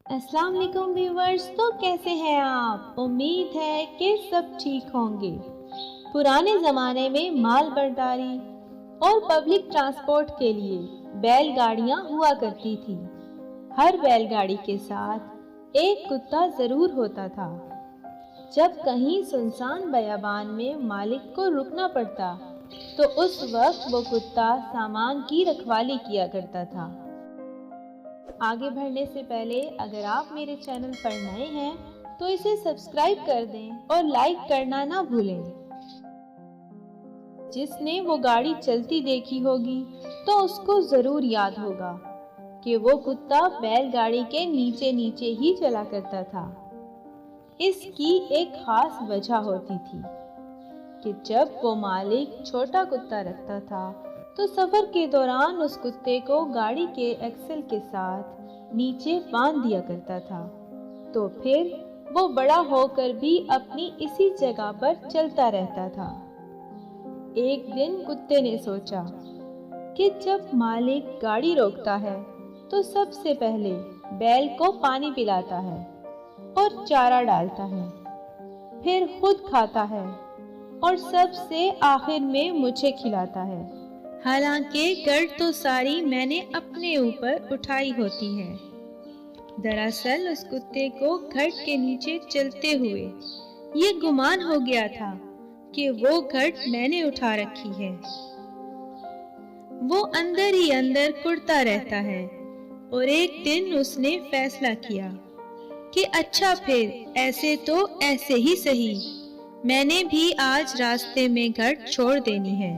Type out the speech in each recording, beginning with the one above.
अस्सलाम वालेकुम व्यूवर्स। तो कैसे हैं आप? उम्मीद है कि सब ठीक होंगे। पुराने ज़माने में माल बर्दारी और पब्लिक ट्रांसपोर्ट के लिए बैलगाड़ियाँ हुआ करती थी। हर बैलगाड़ी के साथ एक कुत्ता ज़रूर होता था। जब कहीं सुनसान बयाबान में मालिक को रुकना पड़ता तो उस वक्त वो कुत्ता सामान की रखवाली किया करता था। आगे बढ़ने से पहले अगर आप मेरे चैनल पर नए हैं तो इसे सब्सक्राइब कर दें और लाइक करना ना भूलें। जिसने वो गाड़ी चलती देखी होगी तो उसको ज़रूर याद होगा कि वो कुत्ता बैलगाड़ी के नीचे नीचे ही चला करता था। इसकी एक खास वजह होती थी कि जब वो मालिक छोटा कुत्ता रखता था तो सफ़र के दौरान उस कुत्ते को गाड़ी के एक्सल के साथ नीचे बांध दिया करता था, तो फिर वो बड़ा होकर भी अपनी इसी जगह पर चलता रहता था। एक दिन कुत्ते ने सोचा कि जब मालिक गाड़ी रोकता है तो सबसे पहले बैल को पानी पिलाता है और चारा डालता है, फिर खुद खाता है और सबसे आखिर में मुझे खिलाता है। हालांकि गर्द तो सारी मैंने अपने ऊपर उठाई होती है। दरअसल उस कुत्ते को घट के नीचे चलते हुए ये गुमान हो गया था कि वो घट मैंने उठा रखी है। वो अंदर ही अंदर कुड़ता रहता है और एक दिन उसने फैसला किया कि अच्छा फिर ऐसे तो ऐसे ही सही, मैंने भी आज रास्ते में घट छोड़ देनी है।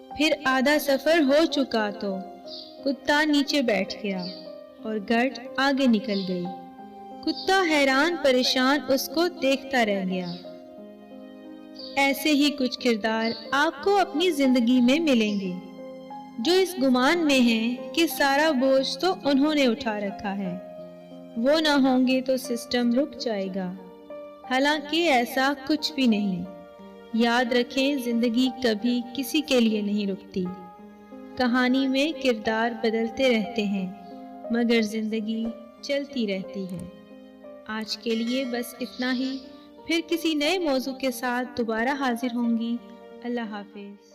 फिर आधा सफर हो चुका तो कुत्ता नीचे बैठ गया और घट आगे निकल गई। कुत्ता हैरान परेशान उसको देखता रह गया। ऐसे ही कुछ किरदार आपको अपनी जिंदगी में मिलेंगे जो इस गुमान में हैं कि सारा बोझ तो उन्होंने उठा रखा है, वो ना होंगे तो सिस्टम रुक जाएगा। हालांकि ऐसा कुछ भी नहीं। याद रखें, जिंदगी कभी किसी के लिए नहीं रुकती। कहानी में किरदार बदलते रहते हैं मगर जिंदगी चलती रहती है। आज के लिए बस इतना ही। फिर किसी नए मौजू के साथ दोबारा हाजिर होंगी। अल्लाह हाफिज।